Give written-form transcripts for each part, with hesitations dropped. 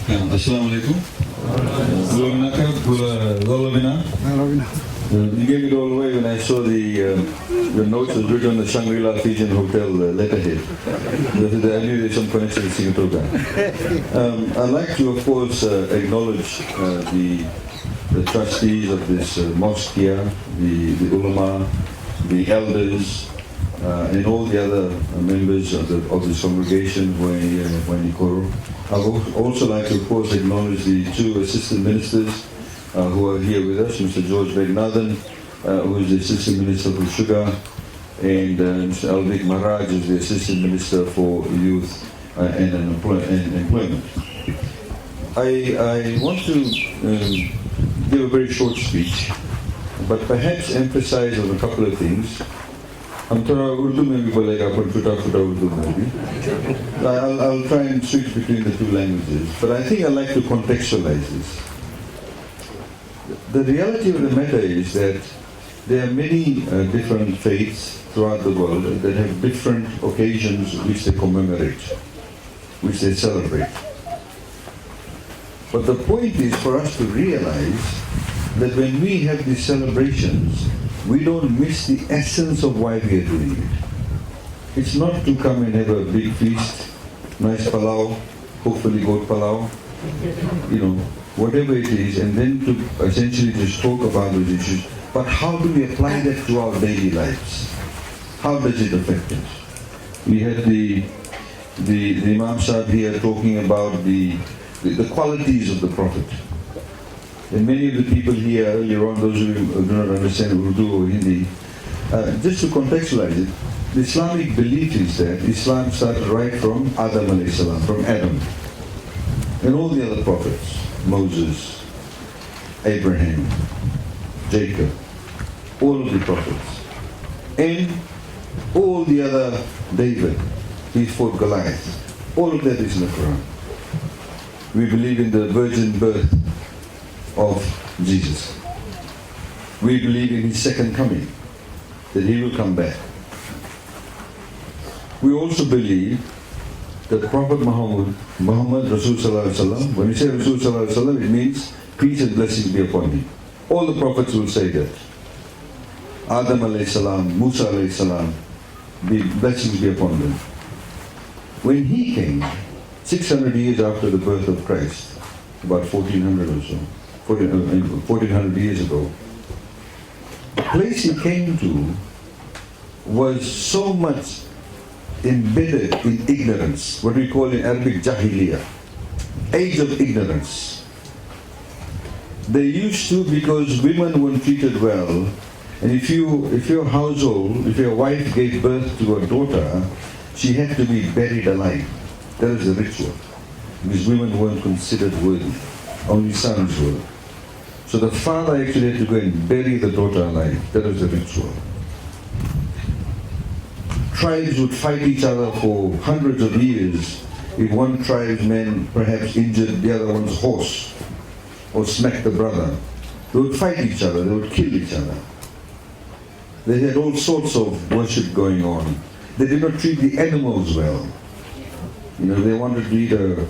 Assalamu alaikum. You gave it all away when I saw the notes was written on the Shangri-La Fijian Hotel letterhead. I knew there's some connection with Singatoka. I'd like to, of course, acknowledge the trustees of this mosque here, the ulama, the elders, and all the other members of this congregation who are here in Nikoro. I would also like to, of course, acknowledge the two assistant ministers who are here with us, Mr. George Vaidyanathan, who is the Assistant Minister for Sugar, and Mr. Alvik Maharaj, who is the Assistant Minister for Youth and Employment. I want to give a very short speech, but perhaps emphasize on a couple of things. I'm Urdu maybe Urdu maybe. I'll try and switch between the two languages, but I think I'd like to contextualize this. The reality of the matter is that there are many different faiths throughout the world that have different occasions which they commemorate, which they celebrate. But the point is for us to realize that when we have these celebrations, we don't miss the essence of why we are doing it. It's not to come and have a big feast, nice palau, hopefully goat palau, whatever it is, and then to essentially just talk about those issues. But how do we apply that to our daily lives? How does it affect us? We had the Imam Sahib here talking about the qualities of the Prophet. And many of the people here earlier on, those who do not understand Urdu or Hindi, just to contextualize it, the Islamic belief is that Islam started right from Adam alayhi salam, from Adam, and all the other prophets, Moses, Abraham, Jacob, all of the prophets, and all the other, David, he fought Goliath. All of that is in the Quran. We believe in the virgin birth of Jesus. We believe in his second coming, that he will come back. We also believe that Prophet Muhammad Rasul Sallallahu Alaihi Wasallam, when we say Rasul Sallallahu Alaihi Wasallam, it means peace and blessings be upon him. All the prophets will say that. Adam alayhi salam, Musa alayhi salam, blessings be upon them. When he came, 600 years after the birth of Christ, about 1400 or so, 1400 years ago, the place he came to was so much embedded in ignorance, what we call in Arabic Jahiliyyah, age of ignorance. They used to, because women weren't treated well, and if your household, if your wife gave birth to a daughter, she had to be buried alive. That was the ritual, because women weren't considered worthy, only sons were. So the father actually had to go and bury the daughter alive. That was the ritual. Tribes would fight each other for hundreds of years. If one tribesman perhaps injured the other one's horse or smacked the brother, they would fight each other, they would kill each other. They had all sorts of worship going on. They did not treat the animals well. They wanted to eat a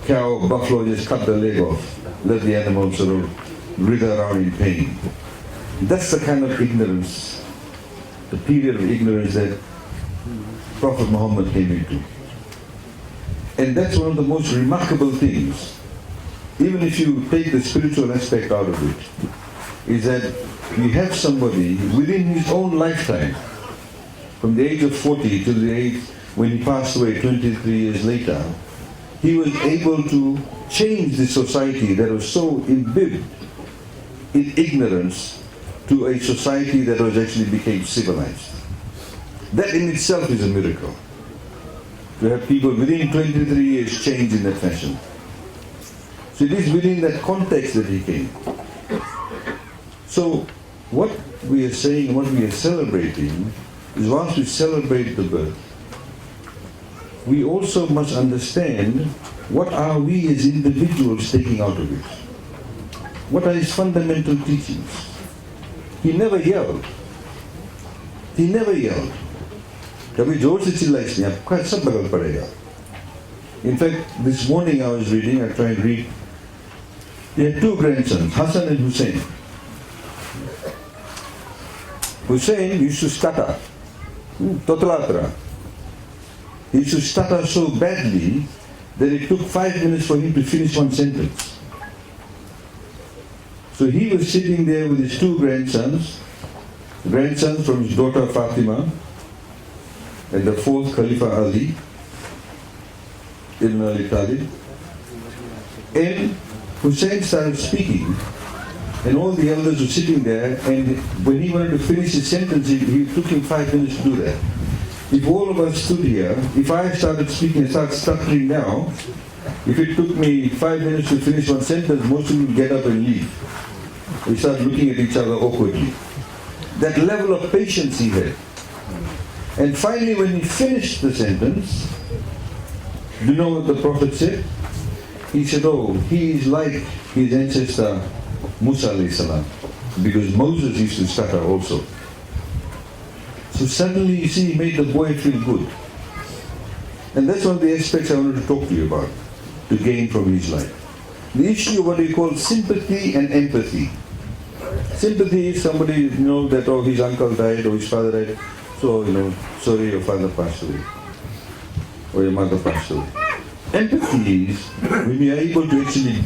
cow or buffalo, just cut the leg off, let the animal sort of writhe around in pain. That's the kind of ignorance, the period of ignorance that Prophet Muhammad came into. And that's one of the most remarkable things, even if you take the spiritual aspect out of it, is that we have somebody within his own lifetime, from the age of 40 till the age when he passed away 23 years later, he was able to change the society that was so imbibed in ignorance to a society that was actually became civilized. That in itself is a miracle. To have people within 23 years change in that fashion. So it is within that context that he came. So what we are saying, what we are celebrating, is once we celebrate the birth, we also must understand what are we as individuals taking out of it. What are his fundamental teachings? He never yelled. He never yelled. कभी जोर से चिल्ला इसने आपको सब बगल पड़ेगा. In fact, this morning I was reading, I tried to read, he had two grandsons, Hassan and Hussein. Hussein used to stutter, totalatra. He used to stutter so badly that it took 5 minutes for him to finish one sentence. So he was sitting there with his two grandsons from his daughter Fatima, and the fourth Khalifa Ali, Ibn Ali Talib. And Hussein started speaking, and all the elders were sitting there, and when he wanted to finish his sentence, it took him 5 minutes to do that. If all of us stood here, if I started speaking and started stuttering now, if it took me 5 minutes to finish one sentence, most of you would get up and leave. We start looking at each other awkwardly. That level of patience he had. And finally, when he finished the sentence, do you know what the Prophet said? He said, oh, he is like his ancestor Musa alayhi salam, because Moses used to stutter also. So suddenly, you see, he made the boy feel good. And that's one of the aspects I wanted to talk to you about, to gain from his life. The issue of what we call sympathy and empathy. Sympathy is somebody, that, oh, his uncle died or his father died, so, sorry, your father passed away, or your mother passed away. Empathy is when we are able to actually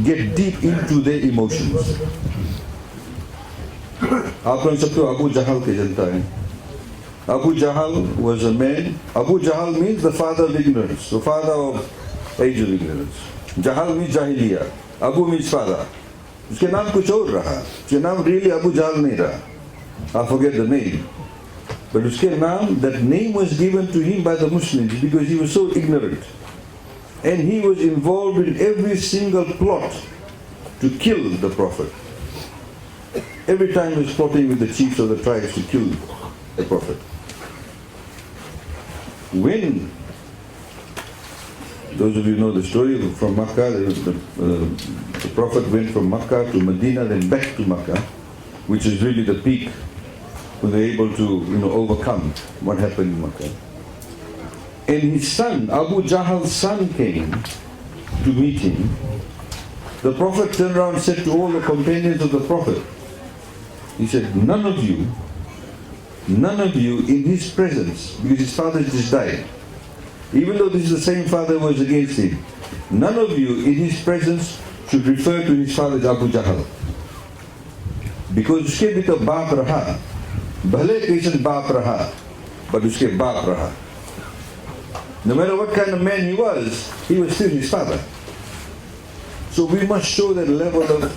get deep into their emotions. आप लोग सब तो Abu Jahl के जनता है. Abu Jahl was a man. Abu Jahl means the father of ignorance, the father of age of ignorance. Jahl means Jahiliya. Abu means father. उसके नाम कुछ और रहा. उसके नाम really Abu Jahl नहीं रहा. I forget the name. But उसके नाम, that name was given to him by the Muslims because he was so ignorant. And he was involved in every single plot to kill the Prophet. Every time he was plotting with the chiefs of the tribes to kill the Prophet. When, those of you know the story from Makkah, the Prophet went from Makkah to Medina, then back to Makkah, which is really the peak when they were able to overcome what happened in Makkah. And his son, Abu Jahl's son, came to meet him. The Prophet turned around and said to all the companions of the Prophet, he said, none of you in his presence, because his father just died, even though this is the same father who was against him, none of you in his presence should refer to his father as Abu Jahl. Because uske bhi to baap raha, bhale kaise baap raha, but uske baap raha. No matter what kind of man he was still his father. So we must show that level of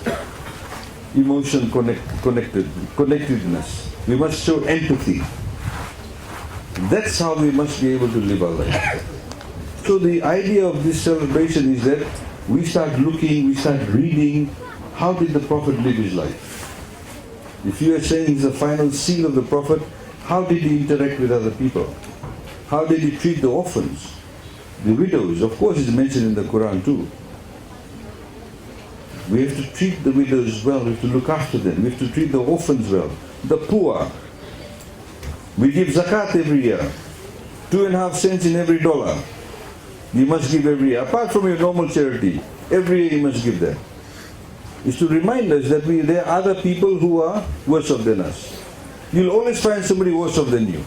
emotion connectedness. We must show empathy. That's how we must be able to live our life. So the idea of this celebration is that we start looking, we start reading, how did the Prophet live his life? If you are saying he's the final seal of the Prophet, how did he interact with other people? How did he treat the orphans, the widows? Of course, it's mentioned in the Quran too. We have to treat the widows well, we have to look after them, we have to treat the orphans well, the poor. We give zakat every year, 2.5 cents in every dollar. You must give every year, apart from your normal charity, every year you must give that. It's to remind us that there are other people who are worse off than us. You'll always find somebody worse off than you.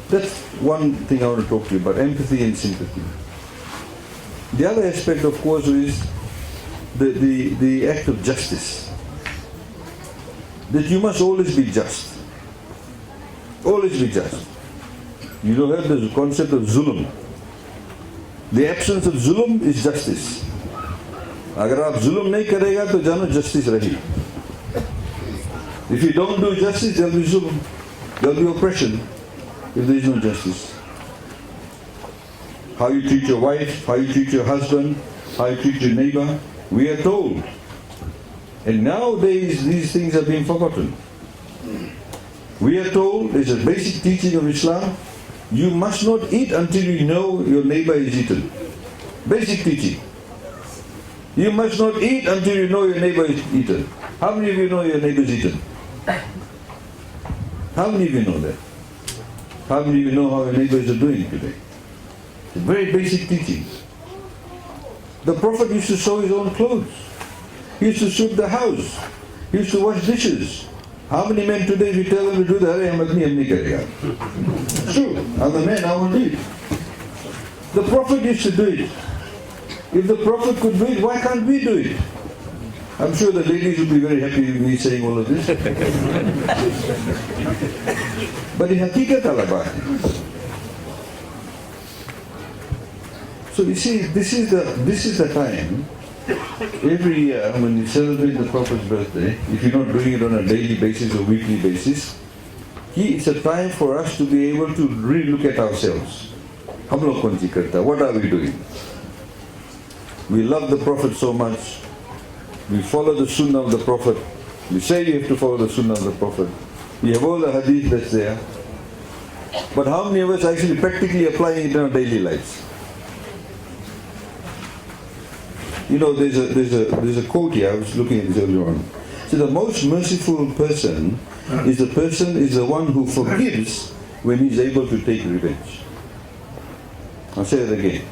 That's one thing I want to talk to you about, empathy and sympathy. The other aspect, of course, is the act of justice. That you must always be just. Always be just. You know, heard the concept of zulm. The absence of zulm is justice. अगर आप जुल्म नहीं करेगा तो जानो justice रही. If you don't do justice, there will be zulm, there will be oppression. If there is no justice, how you treat your wife, how you treat your husband, how you treat your neighbor, we are told. And nowadays these things are being forgotten. We are told, there's a basic teaching of Islam, you must not eat until you know your neighbor is eaten. Basic teaching. You must not eat until you know your neighbor is eaten. How many of you know your neighbor is eaten? How many of you know that? How many of you know how your neighbors are doing today? Very basic teaching. The Prophet used to sew his own clothes. He used to sweep the house. He used to wash dishes. How many men today, if you tell them to do that, it's true. Other men, I won't do it. The Prophet used to do it. If the Prophet could do it, why can't we do it? I'm sure the ladies will be very happy with me saying all of this. But in hakikat alabat. So you see, this is the time. Every year when you celebrate the Prophet's birthday, if you're not doing it on a daily basis or weekly basis, it's a time for us to be able to really look at ourselves. What are we doing? We love the Prophet so much. We follow the Sunnah of the Prophet. We say you have to follow the Sunnah of the Prophet. We have all the hadith that's there. But how many of us are actually practically applying it in our daily lives? You know, there's a quote here, I was looking at this earlier on. So the most merciful person is the one who forgives when he's able to take revenge. I'll say it again.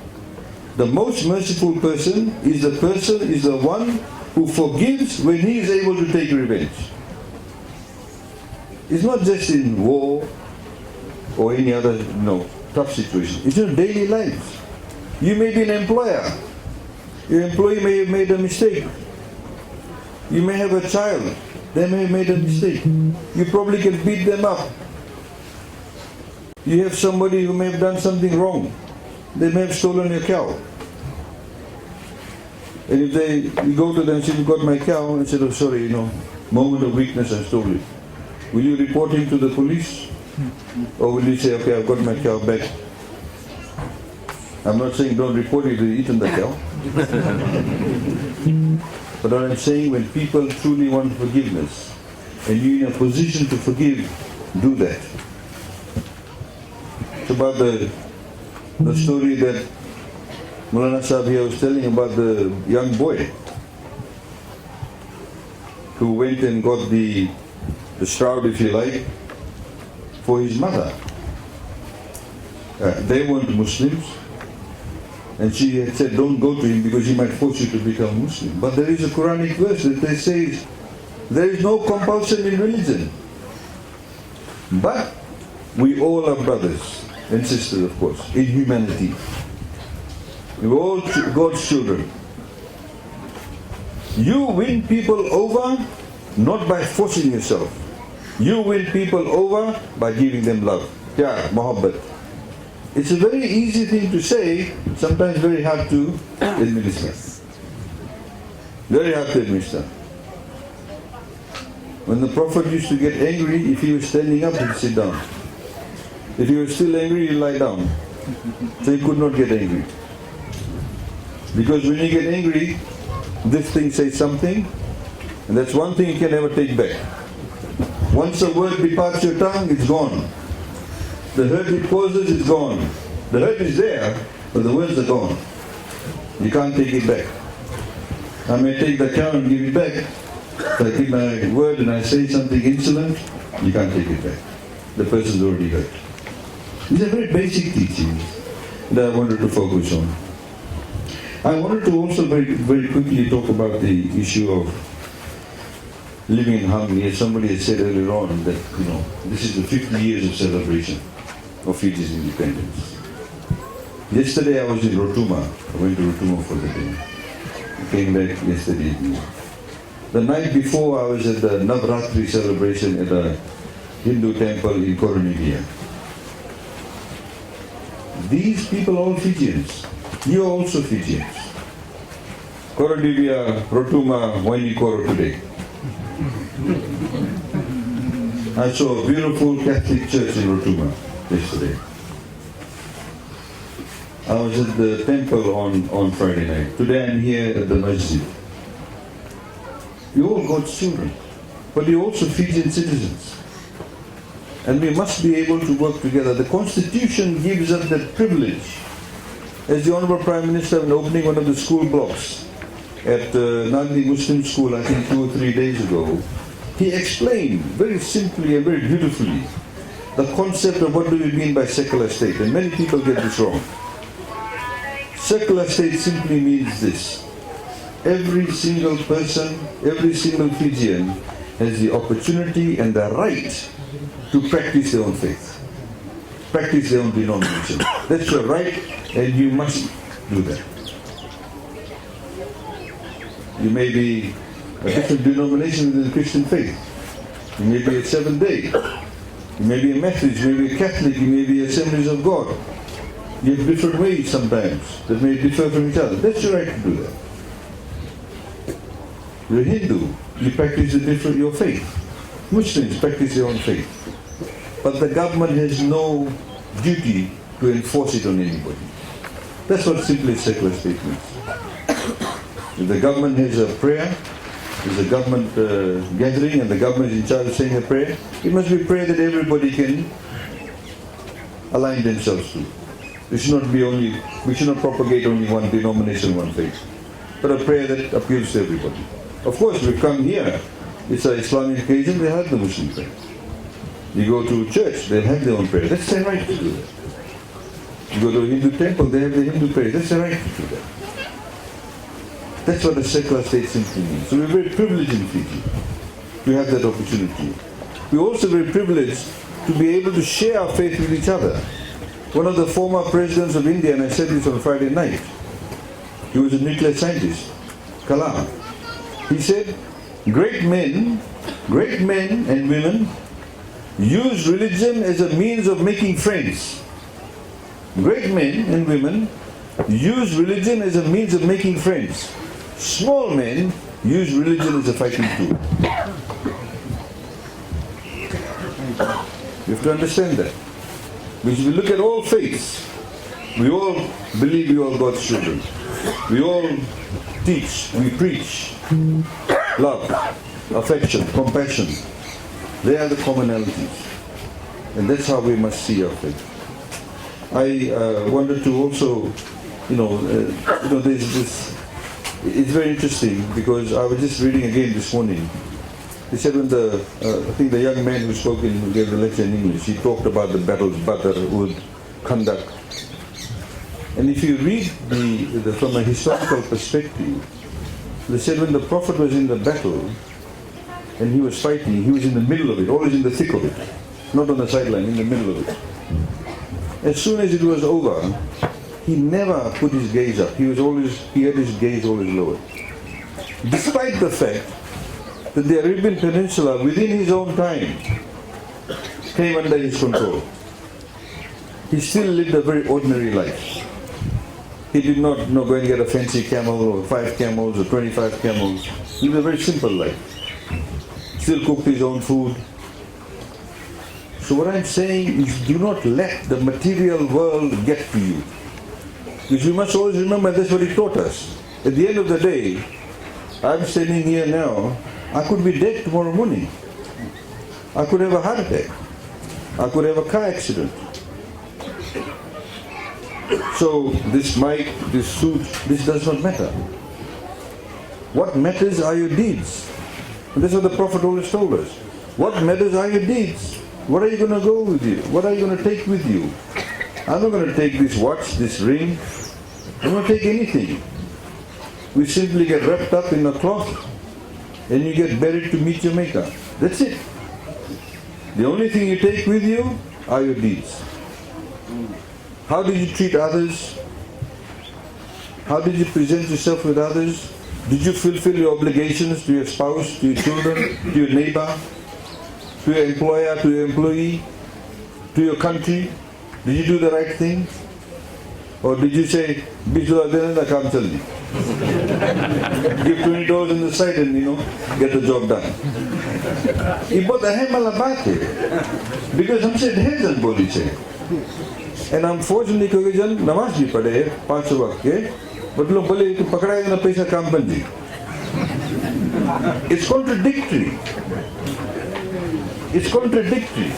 The most merciful person is the one who forgives when he is able to take revenge. It's not just in war or any other tough situation. It's in daily life. You may be an employer. Your employee may have made a mistake. You may have a child. They may have made a mistake. You probably can beat them up. You have somebody who may have done something wrong. They may have stolen your cow. And if you go to them and say, you got my cow, and say, oh sorry, moment of weakness, I stole it. Will you report him to the police? Or will you say, okay, I've got my cow back? I'm not saying don't report it, you've eaten the cow. But what I'm saying, when people truly want forgiveness, and you're in a position to forgive, do that. It's about the story that Maulana Sahib here was telling about the young boy who went and got the shroud, if you like, for his mother. They weren't Muslims, and she had said, don't go to him because he might force you to become Muslim. But there is a Quranic verse that they say, there is no compulsion in religion. But we all are brothers and sisters, of course, in humanity. We're all God's children. You win people over not by forcing yourself. You win people over by giving them love. Yeah, muhabbat. It's a very easy thing to say, sometimes very hard to administer. Very hard to administer. When the Prophet used to get angry, if he was standing up, he'd sit down. If he was still angry, he'd lie down. So he could not get angry. Because when you get angry, this thing says something, and that's one thing you can never take back. Once a word departs your tongue, it's gone. The hurt it causes is gone. The hurt is there, but the words are gone. You can't take it back. I may take the cow and give it back. If I give my word and I say something insolent, you can't take it back. The person's already hurt. These are very basic teachings that I wanted to focus on. I wanted to also very, very quickly talk about the issue of living in harmony. As somebody had said earlier on, that this is the 50 years of celebration of Fiji's independence. Yesterday I was in Rotuma. I went to Rotuma for the day. I came back yesterday evening. The night before I was at the Navratri celebration at a Hindu temple in Coronavia. These people are all Fijians. You are also Fijians. Coronavia, Rotuma, Wainikoro today. I saw a beautiful Catholic church in Rotuma yesterday. I was at the temple on Friday night. Today I'm here at the masjid. You're all God's children, but you're also Fijian citizens. And we must be able to work together. The Constitution gives us that privilege. As the Honorable Prime Minister, when opening one of the school blocks at Nandi Muslim School, I think 2 or 3 days ago, he explained very simply and very beautifully the concept of what do we mean by secular state. And many people get this wrong. Secular state simply means this. Every single person, every single Fijian has the opportunity and the right to practice their own faith, practice their own denomination. That's your right, and you must do that. You may be a different denomination within the Christian faith. You may be a Seventh-day. You may be a Methodist, you may be a Catholic, you may be Assemblies of God. You have different ways sometimes that may differ from each other. That's your right to do that. You're a Hindu, you practice your faith. Muslims practice their own faith. But the government has no duty to enforce it on anybody. That's what simply secular state means. If the government has a prayer, there's a government gathering and the government is in charge of saying a prayer, it must be a prayer that everybody can align themselves to. We should not propagate only one denomination, one faith, but a prayer that appeals to everybody. Of course, we come here, it's an Islamic occasion, they have the Muslim prayer. You go to church, they have their own prayer. That's their right to do that. You go to a Hindu temple, they have the Hindu prayer. That's their right to do that. That's what a secular state simply means. So we're very privileged in Fiji to have that opportunity. We're also very privileged to be able to share our faith with each other. One of the former presidents of India, and I said this on Friday night, he was a nuclear scientist, Kalam. He said, great men and women use religion as a means of making friends. Great men and women use religion as a means of making friends. Small men use religion as a fighting tool. You have to understand that. Because if you look at all faiths, we all believe we are God's children. We all teach, we preach love, affection, compassion. They are the commonalities. And that's how we must see our faith. I wanted to also, there's this, it's very interesting because I was just reading again this morning. They said when I think the young man who gave the lecture in English, he talked about the battles, Badr, Uhud, Khandak. And if you read from a historical perspective, they said when the Prophet was in the battle and he was fighting, he was in the middle of it, always in the thick of it, not on the sideline, in the middle of it. As soon as it was over, he never put his gaze up. He had his gaze always lowered. Despite the fact that the Arabian Peninsula, within his own time, came under his control. He still lived a very ordinary life. He did not go and get a fancy camel or 5 camels or 25 camels. He lived a very simple life. Still cooked his own food. So what I'm saying is, do not let the material world get to you. Because you must always remember that's what he taught us. At the end of the day, I'm standing here now, I could be dead tomorrow morning. I could have a heart attack. I could have a car accident. So this mic, this suit, this does not matter. What matters are your deeds. And that's what the Prophet always told us. What matters are your deeds. What are you going to go with you? What are you going to take with you? I'm not going to take this watch, this ring. I'm not going to take anything. We simply get wrapped up in a cloth and you get buried to meet your Maker. That's it. The only thing you take with you are your deeds. How did you treat others? How did you present yourself with others? Did you fulfill your obligations to your spouse, to your children, to your neighbor, to your employer, to your employee, to your country? Did you do the right thing? Or did you say, Bismillah, come jaldi? Give $20 in the side and, get the job done. Ye bahut ahem wala baat hai. Because humse dhar jan boli che. And unfortunately, kyunki jan namaz bhi padhe 5 waqt ke, but log bole ki pakadayega na paisa kaam ban ji. It's contradictory. It's contradictory.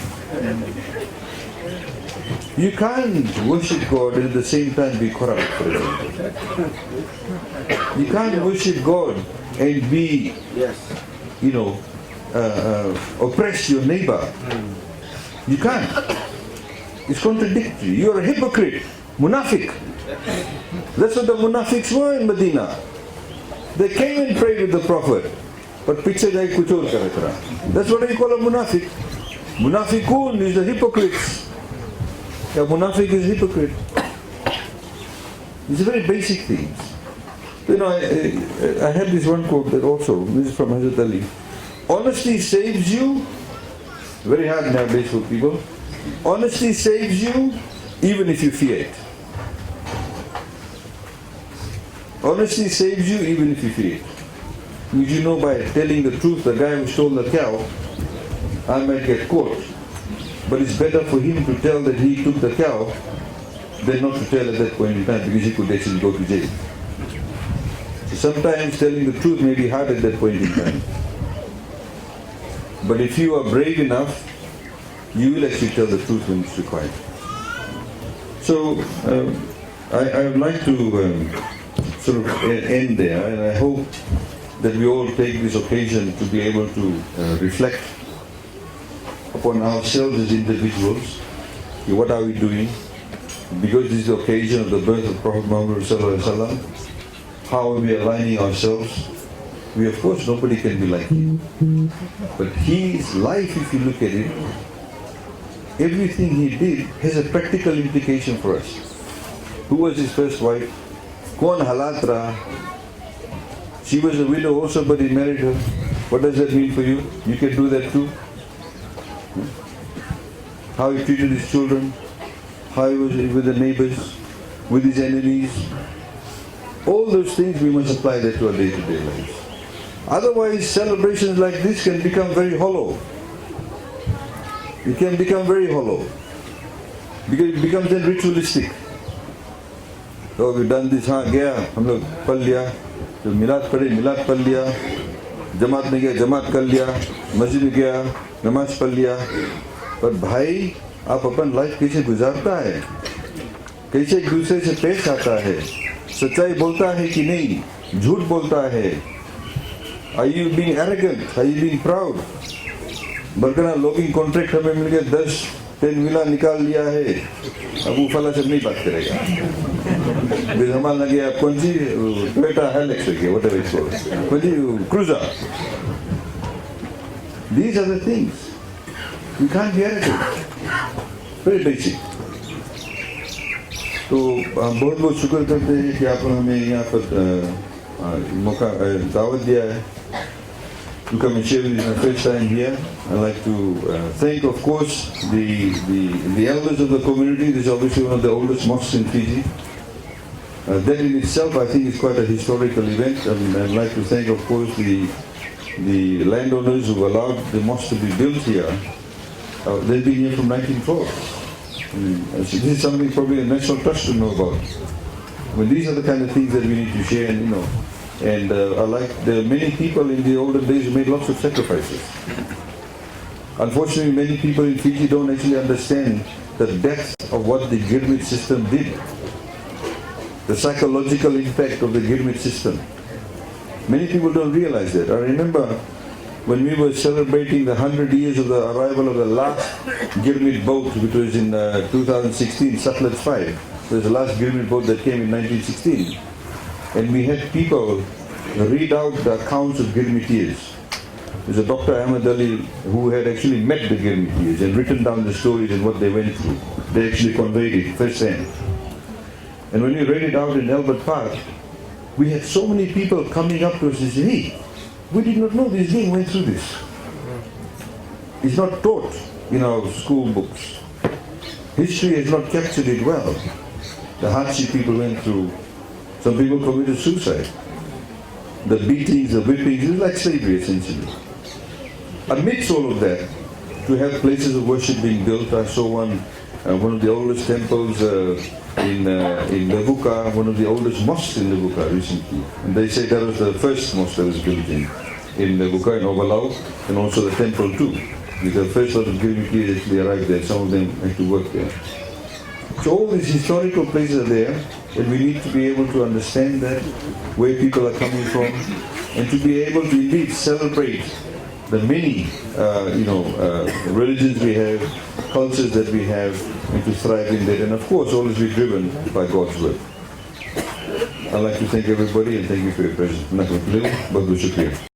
You can't worship God and at the same time be corrupt, for example. You can't worship God and be, oppress your neighbor. You can't. It's contradictory. You're a hypocrite Munafiq. That's what the munafiqs were in Medina. They came and prayed with the Prophet, but piche jai kuch aur kar raha. That's what you call a munafiq. Munafiqun is the hypocrites. Yeah, munafiq is hypocrite. It's a very basic thing. You know, I had this one quote that also, this is from Hazrat Ali. Honesty saves you, very hard nowadays for people. Honesty saves you even if you fear it. Honesty saves you even if you fear it. Because you know by telling the truth, the guy who stole the cow, I might get caught. But it's better for him to tell that he took the cow than not to tell at that point in time, because he could actually go to jail. So sometimes telling the truth may be hard at that point in time. But if you are brave enough, you will actually tell the truth when it's required. So I would like to sort of end there, and I hope that we all take this occasion to be able to reflect upon ourselves as individuals. What are we doing? Because this is the occasion of the birth of Prophet Muhammad Sallallahu Alaihi Wasallam, how are we aligning ourselves? We, of course, nobody can be like him. But his life, if you look at it, everything he did has a practical implication for us. Who was his first wife? Kaun halat raha? She was a widow also, but he married her. What does that mean for you? You can do that too. How he treated his children, how he was with the neighbors, with his enemies. All those things we must apply that to our day-to-day lives. Otherwise, celebrations like this can become very hollow. It can become very hollow. Because it becomes then ritualistic. So we've done this, gaya, hum log pal liya, jo milad pade, milad pal liya, jamaat mein gaya, jamaat kar liya, masjid mein gaya, namaz pal liya. पर भाई आप अपन life कैसे गुजारता है, कैसे एक दूसरे से पेश आता है, सच्चाई बोलता है कि नहीं, झूठ बोलता है, are you being arrogant, are you being proud? Barkakana logging contract हमें मिल गया 10 विला निकाल लिया है, अब वो फला से नहीं बात करेगा, बिल हमाल लगे आप कौन सी टोयोटा हेलेक्स लगे, whatever it's called, कौन सी cruiser. These are the things. You can't be arrogant. Very basic. तो हम बहुत बहुत शुक्र करते हैं कि आपने हमें यहाँ पर मौका दावत दिया है. To come and share with you my first time here. I'd like to thank, of course, the elders of the community. This is obviously one of the oldest mosques in Fiji. That in itself, I think, is quite a historical event. I'd like to thank, of course, the landowners who allowed the mosque to be built here. They've been here from 1912. So this is something probably the National Trust should know about. These are the kind of things that we need to share, and there are many people in the olden days who made lots of sacrifices. Unfortunately, many people in Fiji don't actually understand the depth of what the Gurmit system did. The psychological impact of the Gurmit system. Many people don't realize that. I remember when we were celebrating the 100 years of the arrival of the last Gurmit boat, which was in 2016, Sutlej 5. It was the last Gurmit boat that came in 1916. And we had people read out the accounts of Gurmitiers. There's a Dr. Ahmed Ali who had actually met the Gurmitiers and written down the stories and what they went through. They actually conveyed it firsthand. And when we read it out in Albert Park, we had so many people coming up to us and saying, hey, we did not know this game went through this. It's not taught in our school books. History has not captured it well. The hardship people went through. Some people committed suicide. The beatings, the whippings, it was like slavery essentially. Amidst all of that, to have places of worship being built, I saw one of the oldest temples in Levuka, one of the oldest mosques in Levuka recently. And they say that was the first mosque that was built in Levuka, in Ovalau, and also the temple too. Because the first lot of Gurmitiers actually arrived there, some of them had to work there. So all these historical places are there, and we need to be able to understand that, where people are coming from, and to be able to indeed celebrate the many religions we have, cultures that we have, and to thrive in that, and of course always be driven by God's word. I'd like to thank everybody and thank you for your presence. Shukriya.